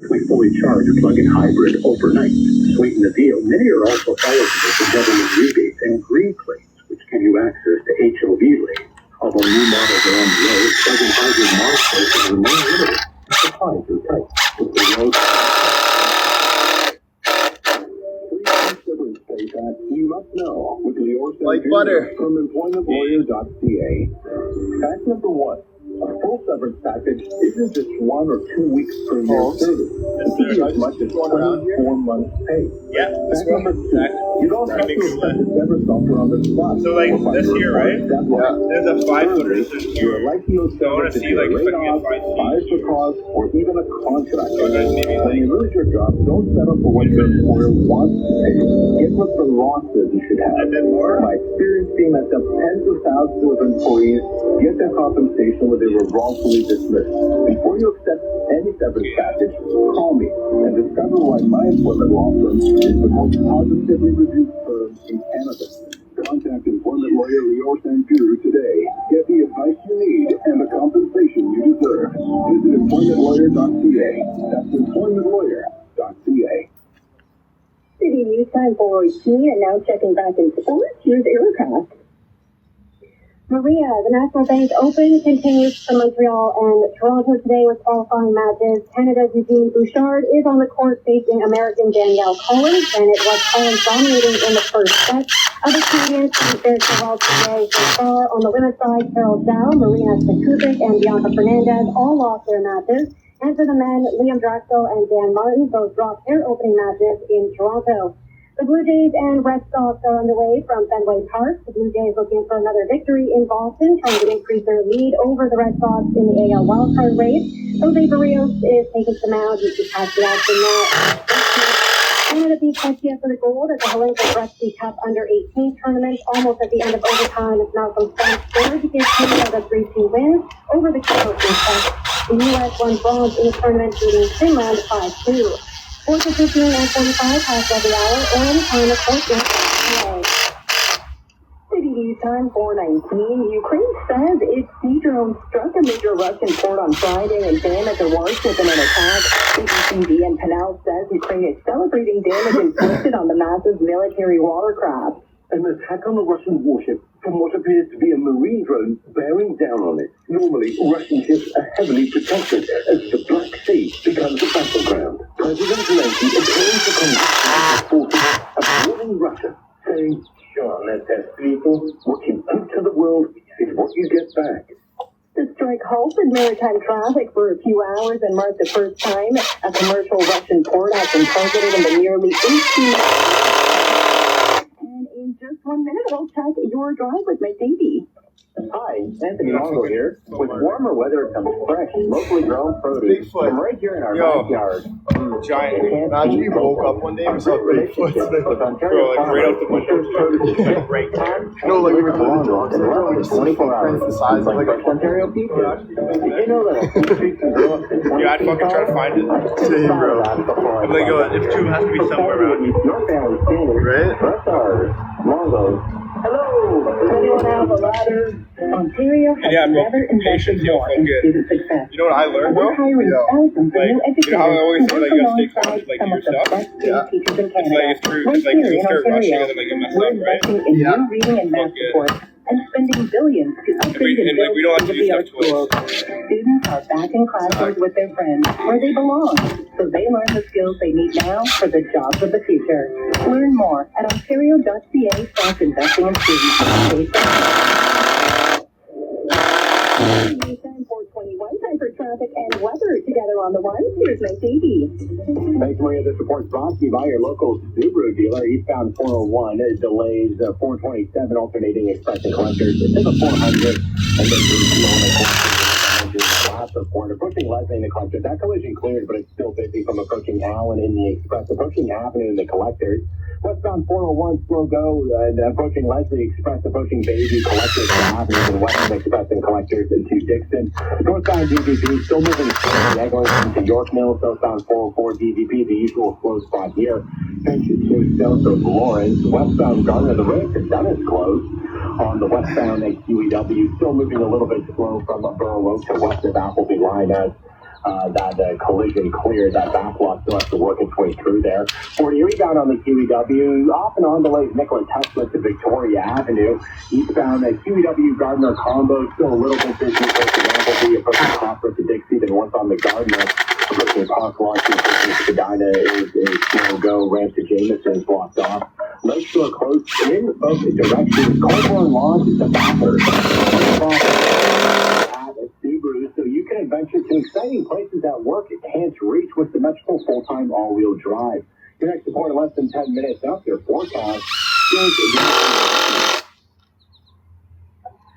We fully charge a plug-in hybrid overnight. To sweeten the deal, many are also eligible for government rebates and green plates, which give you access to HOV lanes. Although new models are on the road, plug-in hybrid model places remain limited. Supplies are tight. With the road you must know with Lior like butter from employmentlawyer.ca. Fact number one. A full severance package isn't just 1 or 2 weeks per year service. It can be as much as 24 months pay. Yeah, Fact number two. You don't have to accept the severance offer on the spot. So like this here, right? Yeah. There's a 5-footer. You're likely to see like laid off, fired for cause, or even a contract. When you lose your job, don't settle for what your employer wants to pay. Get what the law says you should have. And then more? My experience being that the tens of thousands of employees get their compensation when they were wrongfully dismissed. Before you accept any severance package, call me and discover why my employment law firm is the most positively reviewed firm in Canada. Contact employment lawyer Lior Sanjuru today. Get the advice you need and the compensation you deserve. Visit employmentlawyer.ca. That's employmentlawyer.ca. City News Time 4:18, and now checking back in sports. Here's Erica. Maria, the National Bank Open continues for Montreal and Toronto today with qualifying matches. Canada's Eugene Bouchard is on the court facing American Danielle Collins, and it was Collins dominating in the first set. Other Canadians who fared so well today so far on the women's side, Carol Zhao, Marina Stekupic, and Bianca Fernandez all lost their matches. And for the men, Liam Draxel and Dan Martin both dropped their opening matches in Toronto. The Blue Jays and Red Sox are underway from Fenway Park. The Blue Jays looking for another victory in Boston, trying to increase their lead over the Red Sox in the AL wildcard race. Jose Barrios is taking the mound. He's past the action now. Canada beat Czechia for the gold at the Helena Gretzky Cup Under-18 tournament. Almost at the end of overtime, as Malcolm Stank scored to give Canada the 3-2 win over the Canadian Czechs. The U.S. won bronze in the tournament, beating Finland 5-2. 4:15 and 45 past every hour, or any time of course. City News Time 4:19. Ukraine says its sea drone struck a major Russian port on Friday and damaged a warship in an attack. BBC and Pinal says Ukraine is celebrating damage inflicted on the massive military watercraft. An attack on a Russian warship from what appears to be a marine drone bearing down on it. Normally, Russian ships are heavily protected as the Black Sea becomes a battleground. President Zelensky appealing to Congress forces warning Russia, saying, "Sure, let that people, what you put to the world is what you get back." The strike halted maritime traffic for a few hours and marked the first time a commercial Russian port has been targeted in the nearly 18 And in just 1 minute, I'll check your drive with my baby. Hi, Anthony Longo here. With warmer weather comes fresh, locally grown produce from right here in our backyard. Giant. Imagine you woke up one day and saw Bigfoot. Bro, like right out the window. Right there. No, like we were going dogs and we're like 24 hours. The size of like a Ontario pizza. Did you know that a street can grow up to 20 yeah, I'd fucking try to find it. Same, bro. I'm like, if two has to be somewhere around. Your family's standing. Right? That's ours. Longo's. Hello! Does anyone have a ladder? Ontario has never invested more in student success. You know what I learned, bro? We're hiring thousands of new educators you know how I always say, to like, work you gotta stay alongside conscious, like, some your of the stuff? best student teachers in Canada. It's like, if you'll Right start here in rushing Ontario, and then, like, you mess we're up, right? investing in new reading and math support and spending billions to upgrade and build we don't have to use state-of-the-art that schools. Students are back in classrooms with their friends where they belong, so they learn the skills they need now for the jobs of the future. Learn more at ontario.ca/investing in students. Time 421, time for traffic and weather together on the one. Here's my baby. Thanks, Maria. This report brought to you by your local Subaru dealer. Eastbound 401 delays 427 alternating express and collectors to the 400 and then lots of 400 pushing Leslie in the collectors. That collision cleared, but it's still busy from approaching Allen in the express, approaching Avenue in the collectors. Westbound 401 slow go, approaching Leslie Express, approaching Bayview collectors to Avenue and Western Express and collectors into Dixon. Northbound DVP still moving going into York Mills. Southbound 404 DVP, the usual slow spot here. Pension 2 south of Lawrence. Westbound Gardner, the race is done is closed. On the westbound XUEW, still moving a little bit slow from Borough Oak to west of Appleby line as that collision cleared. That backlog still has to work its way through there. 40 rebound on the QEW. Off and on delays Nikola Tesla to Victoria Avenue. Eastbound, the QEW Gardner combo still a little bit busy. Approaching Crawford to Dixie, then once on the Gardner. Approaching Park Launch, approaching Spadina is slow go. Ramp to Jameson's blocked off. Lakeshore close in both directions. Colborne Launch is the backer. At a Subaru, so you can adventure to exciting places at work at Can't Reach with symmetrical full-time all-wheel drive. Your next report in less than 10 minutes up. Your forecast is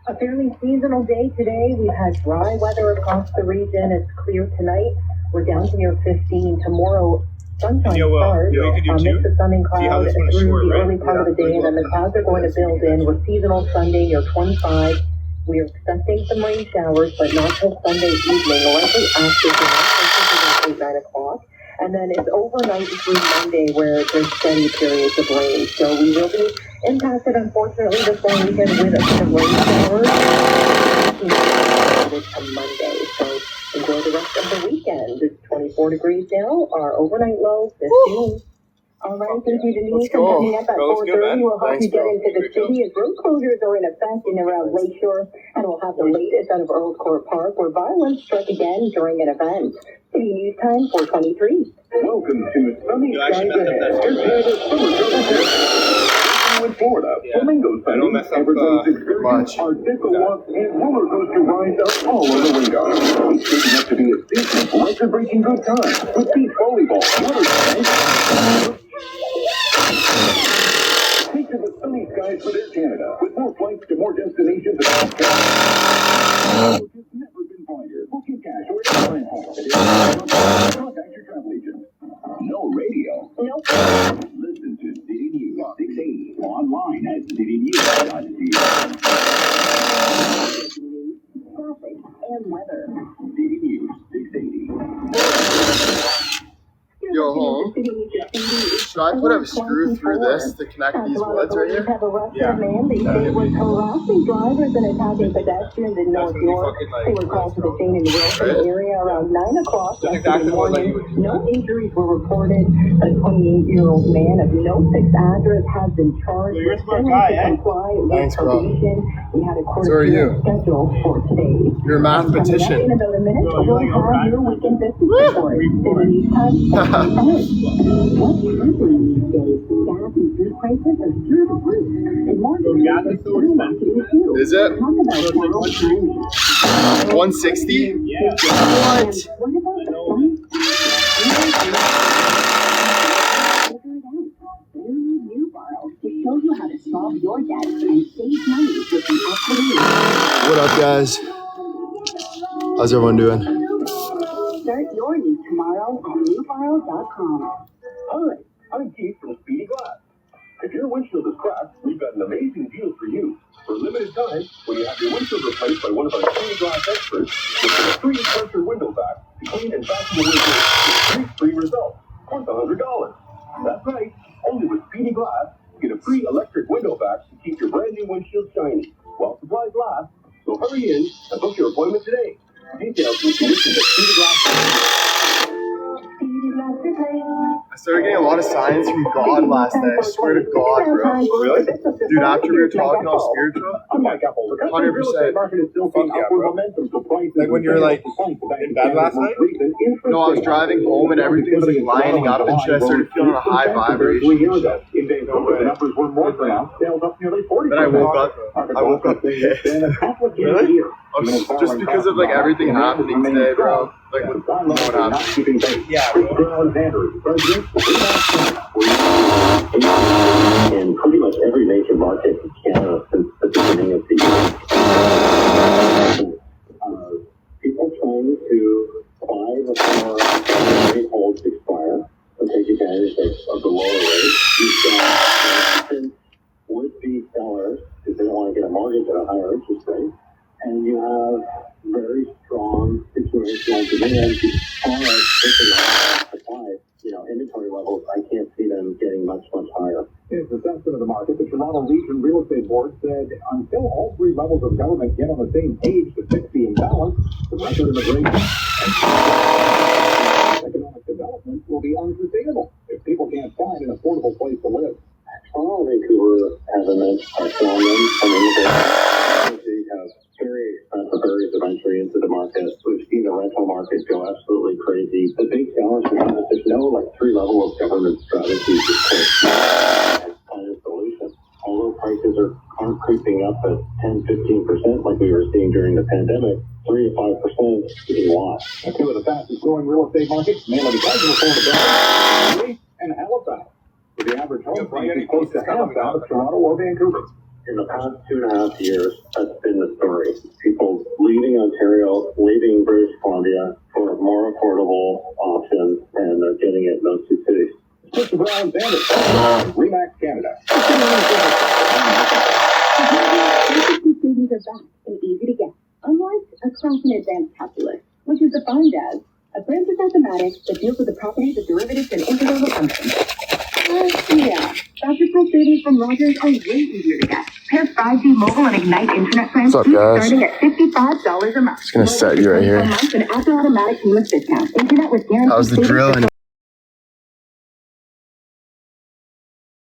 a fairly seasonal day today. We've had dry weather across the region. It's clear tonight. We're down to near 15. Tomorrow, sunshine starts. A mix of sun and cloud through the early part of the day, and then the clouds are going to build in. We're seasonal Sunday near 25. We are expecting some rain showers, but not till Sunday evening, likely after tonight, 9 o'clock. And then it's overnight through Monday where there's steady periods of rain. So we will be impacted, unfortunately, this long weekend with a bit of rain showers. To Monday. So enjoy the rest of the weekend. It's 24 degrees now. Our overnight low, 15. Woo! All right, thank you, Denise. And coming up at 4:30, we'll help you get into the city as road closures are in effect in around Lakeshore, and we'll have the latest out of Earls Court Park, where violence struck again during an event. City News Time, 4:23. Welcome to Sunny Skies Ahead. In Florida, Flamingo Sunny, Everzone's excursions, Art Deco walks, and roller coaster rides are all on the radar. It's shaping up to be a season of record-breaking good time with beach volleyball, water slides. Take to the Sunny Skies with Air Canada, with more flights to more destinations across Canada. It's never been wider. Book your cash or airline home. Contact your travel agent. No radio. Nope. Listen to City News 680 online at citynews.ca. Traffic and weather. City News 680. Yo, home. Should I put a screw through this to connect these woods right here? Yeah. Man, they say was harassing drivers and attacking pedestrians in North York. They were called to the Jane and Wilson area around 9 o'clock yesterday morning. No injuries were reported. A 28-year-old man of no fixed address has been charged with failing to comply with probation. He had a court schedule for today. You're a mathematician. In about a minute, we'll have your weekend business report. City Time. What's happening these days? Gas and food prices are through the roof, and more than that, is it? Talk about world timing. 160? Yeah. What? What about the sun? Figure it out. You need New Borrow to show you how to solve your debt and save money with the equity. What up, guys? How's everyone doing? Start your news tomorrow at newborrow.com. Hi, I'm Keith from Speedy Glass. If your windshield is cracked, we've got an amazing deal for you. For a limited time, when you have your windshield replaced by one of our Speedy Glass experts, you'll get a free pressure window vac to clean and vacuum the windshield with free results, worth $100. That's right, only with Speedy Glass, you get a free electric window vac to keep your brand new windshield shiny, while supplies last. So hurry in and book your appointment today. Details and conditions at Speedy Glass. I started getting a lot of signs from God last night. I swear to God, bro. Really? Dude, after we were talking on spiritual, 100%. Like when you were like in bed last night? No, I was driving home and everything was like lining up and shit. I started feeling a high vibration. Then I woke up pissed. Really? Just because of like everything happening today, bro. Like what happened. Yeah, in pretty much every major market in Canada since the beginning of the year. People trying to buy before rate holds expire and take advantage of the lower rates. You've got would-be sellers because they don't want to get a mortgage at a higher interest rate. And you have very strong situational demand because taking on supply. Inventory levels, I can't see them getting much higher. Here's the assessment of the market. The Toronto Region Real Estate Board said until all three levels of government get on the same page to fix the imbalance, the record immigration Economic development will be unsustainable if people can't find an affordable place to live. Toronto and Vancouver have immense pressure on them from immigrants. They have very expensive areas of entry into the market. We've seen the rental market go absolutely crazy. The big challenge we have is there's no three-level of government strategy to find a solution. Although prices aren't creeping up at 10-15% like we were seeing during the pandemic, 3 to 5% is getting lost. Two of the fastest growing real estate markets, mainly because of affordability, and Halifax. With the average home price is close to half that of Toronto or Vancouver. In the past 2.5 years, that's been the story. People leaving Ontario, leaving British Columbia for more affordable options, and they're getting it in those two cities. Mr. Brown, Remax Canada. Savings are fast and easy to get, unlike a class in advanced calculus, which is defined as a branch of mathematics that deals with the properties of derivatives and integral functions. Yeah, Dr. Savings from Rogers are way easier to get. Pair 5G mobile and Ignite internet plans What's up, guys? starting at $55 a month. Just gonna set you right here. And after automatic seamless discount. Internet with guaranteed. How's the drilling?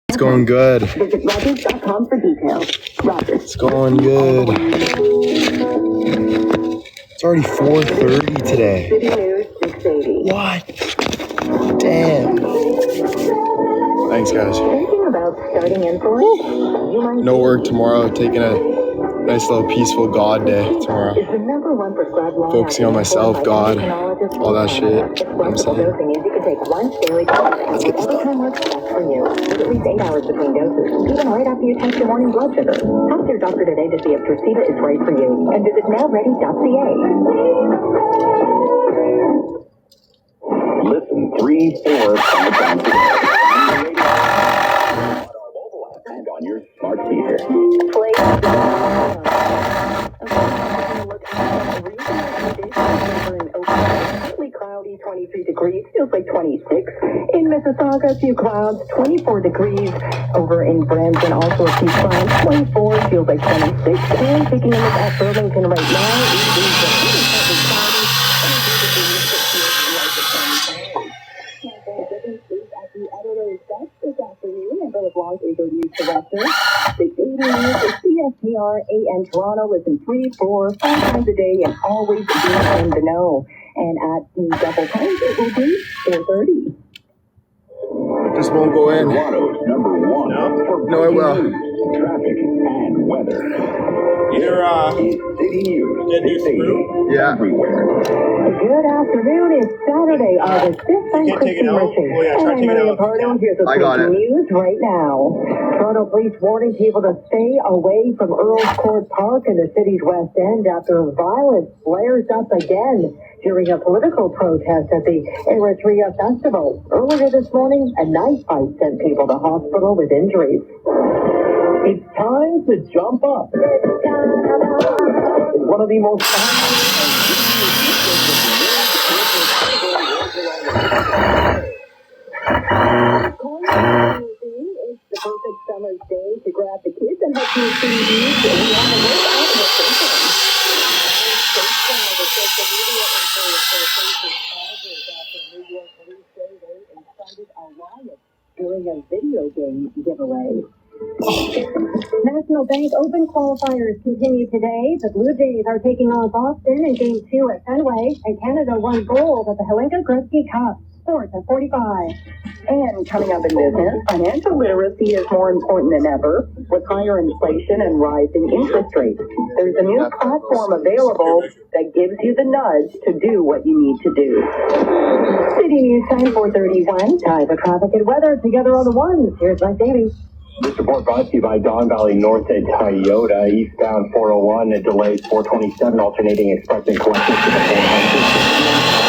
It's going good. Visit Rogers.com for details. Rogers. It's going good. It's already 4:30 today. City News 680. What? Damn. Thanks, guys. Thinking about starting influence? You might No work tomorrow. Taking a nice little peaceful God day tomorrow. is the #1 prescribed long Focusing on myself, God, all that shit. You know what I'm saying? Dosing is you can take once daily. Let's get this Every done. time works best for you. With at least 8 hours between doses, even right after you test your morning blood sugar. Talk to your doctor today to see if Tracida is right for you. And visit nowready.ca. Listen 3, 4, 5 times a day. And on your smart speaker. Play. Partly cloudy, 23 degrees, feels like 26. In Mississauga, a few clouds, 24 degrees. Over in Brampton, also a few clouds, 24, feels like 26. And taking a look at Burlington right now, it is partly cloudy, 23 degrees, it feels like the sun. At the editor's desk this afternoon, and Bill of Long 330 News Director. 680 News is CSTR AM Toronto. Listen 3, 4, 5 times a day and always be in the know. And at the double time, it will be 4:30. Just won't go in. Toronto's #1 for No, I will. news, traffic, and weather. You're It's City News. getting used to 680 Yeah. everywhere. Good afternoon. It's Saturday, August 5th. I'm can't take it Christy out? Ritchie. Oh, yeah, And try I'm taking it Maria out. Pardo. Here's the I got breaking it. news right now. Toronto police warning people to stay away from Earls Court Park in the city's West End after violence flares up again during a political protest at the Eritrea Festival. Earlier this morning, a knife fight sent people to hospital with injuries. It's time to jump up. It's one of the most It's the perfect summer's day to grab the kids and head to the city news. We have a look out in the station. The social media influencer faces charges after New York police say they incited a riot during a video game giveaway. National Bank Open qualifiers continue today. The Blue Jays are taking on Boston in Game 2 at Fenway, and Canada won gold at the Hlinka Gretzky Cup. Sports at 45. And coming up in business, financial literacy is more important than ever with higher inflation and rising interest rates. There's a new platform available that gives you the nudge to do what you need to do. City News Time 431. Time for traffic and weather together on the ones. Here's Mike Davies. This report brought to you by Don Valley North at Toyota. Eastbound 401, it delays 427, alternating express and collective to the 400.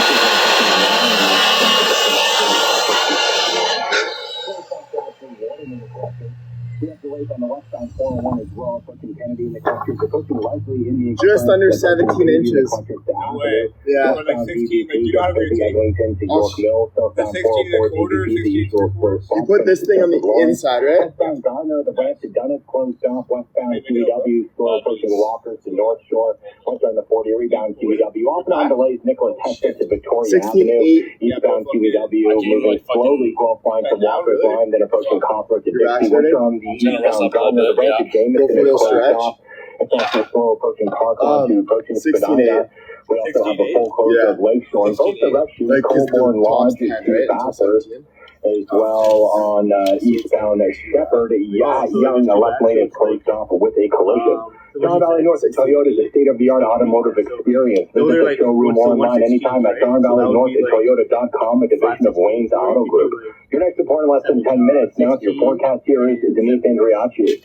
We have delays on the westbound 401 as well. Pushing Kennedy in the clutches, pushing Leslie in the Just under 17 inches. No way. Yeah. But like 16, like, you know how to the 16 and a quarter, 16 and You put this thing on the inside, right? Westbound Garner, the branch to Dunnett closed off. Westbound QEW, slow approaching Walker to North Shore. West on the 40, rebound QEW. Off and on delays, Nicholas Hester to Victoria 16-8. Avenue. Eastbound QEW moving slowly, qualifying from Walker's line, then approaching Copper to Dixie. West on the eastbound Garner, the branch to Jameson and closed off. It's also slow approaching Parkland to approaching Spadina. We also have a full closure of Lakeshore. In both directions, Like, 'cause the Colborne Lodge is Tom's 10, to right? Bathurst, as well on eastbound Shepherd. Young, the left lane is closed off with a collision. Don Valley North at Toyota is a state-of-the-art automotive experience. Visit the showroom online anytime at DonValleyNorth@Toyota.com, a division of Wayne's Auto Group. Your next report in less than 10 minutes. Now it's your forecast here is Denise Andriacci.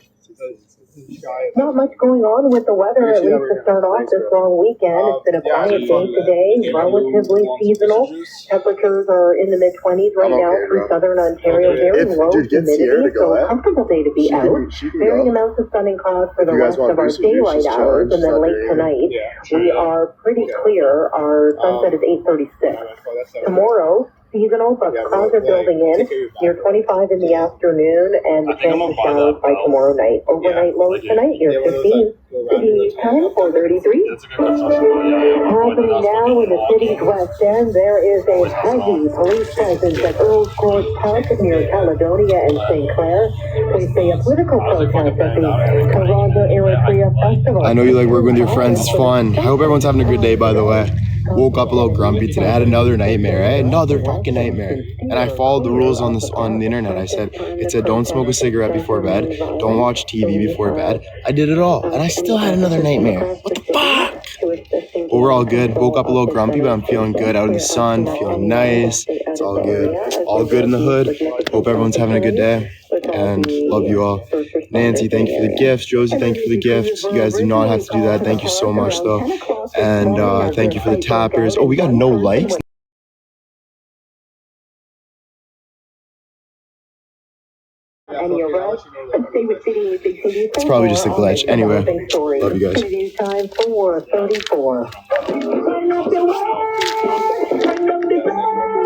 Not much going on with the weather, at least to start off this long weekend. It's been a quiet day today, relatively seasonal. Temperatures are in the mid-20s right now through southern Ontario. Very low humidity, so a comfortable day to be out. Varying amounts of sun and clouds for the rest of our daylight hours, and then late tonight, we are pretty clear. Our sunset is 8:36. Tomorrow, seasonal, but clouds are building in near 25 in the afternoon, and the chance of showers by tomorrow night. Overnight lows tonight near 15. City time 4:33. Happening now in the city's west end, there is a heavy police presence at Earl's Court Park near Caledonia and St. Clair. They say a political protest at the Toronto Eritrea Festival. I know you like working with your friends. It's fun. I hope everyone's having a good day, by the way. Woke up a little grumpy today. I had another nightmare. Another fucking nightmare. And I followed the rules on the internet. It said don't smoke a cigarette before bed. Don't watch TV before bed. I did it all. And I still had another nightmare. What the fuck? But we're all good. Woke up a little grumpy, but I'm feeling good out in the sun. Feeling nice. It's all good. All good in the hood. Hope everyone's having a good day. And love you all. Nancy, thank you for the gifts. Josie, thank you for the gifts. You guys do not have to do that. Thank you so much, though. And thank you for the tappers. Oh, we got no likes. It's probably just a glitch. Anyway, love you guys. Time 4:34.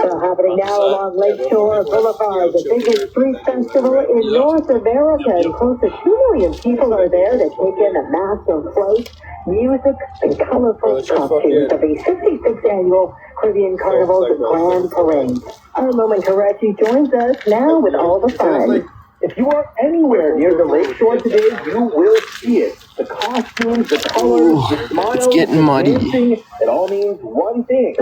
So happening now along Lakeshore Boulevard, the biggest street festival in North America, and close to 2 million people are there to take in a massive flight, music, and colorful costumes of the 66th annual Caribbean Carnival's Grand Parade. Armand Karachi joins us now with all the fun. If you are anywhere near the lakeshore today, you will see it. The costumes, the colors, the smiles, It's getting muddy. dancing, it all means one thing.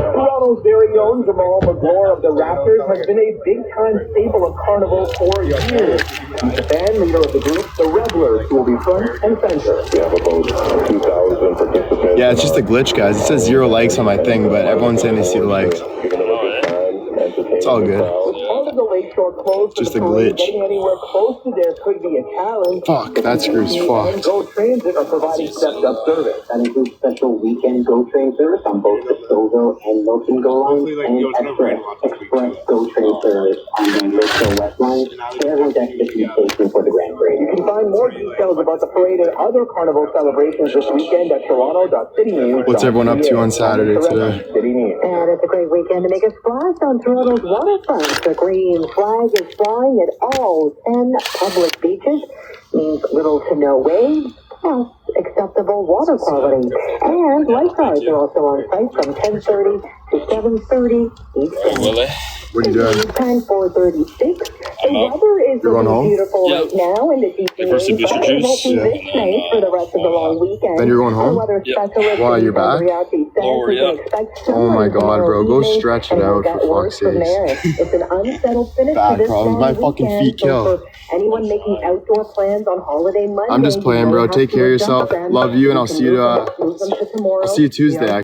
Toronto's very own Jamal McGlure of the Raptors has been a big-time staple of Carnival for years. He's the band leader of the group, the Revelers, who will be front and center. We have about 2,000 participants. Yeah, it's just a glitch, guys. It says 0 likes on my thing, but everyone's saying they see the likes. It's all good. Just a glitch. Getting anywhere close to there could be a challenge. Fuck, that screw's fucked. Go Transit are providing stepped-up service. That includes special weekend Go Train service on both the Stouffville and Milton Go lines, and express Go Train service on the Lakeshore West line. Everyone's exit station for the Grand Parade. You can find more details about the parade and other Carnival celebrations this weekend at Toronto.citynews. What's everyone up to on Saturday today? And it's a great weekend to make a splash on Toronto's waterfront. The green flag is flying at all 10 public beaches. Means little to no waves, plus acceptable water quality. And lifeguards are also on site from 10:30 to 7:30 each day. What are you doing? Time 4:36. The weather is You're going home? beautiful right now in the GTA. For some booster juice? This night for the rest of the long weekend. Then you're going home? Our weather specialist Why, you're back? Lower, yeah. Oh my God, bro. Go stretch it out, for fuck's sakes. It's an unsettled finish Bad to this problems. long My fucking weekend, feet so kill. for anyone making outdoor plans on holiday Monday, I'm just playing, bro. you Take care of yourself. have to Love you, and I'll adjust see you. them. Move them to tomorrow. I'll see you Tuesday.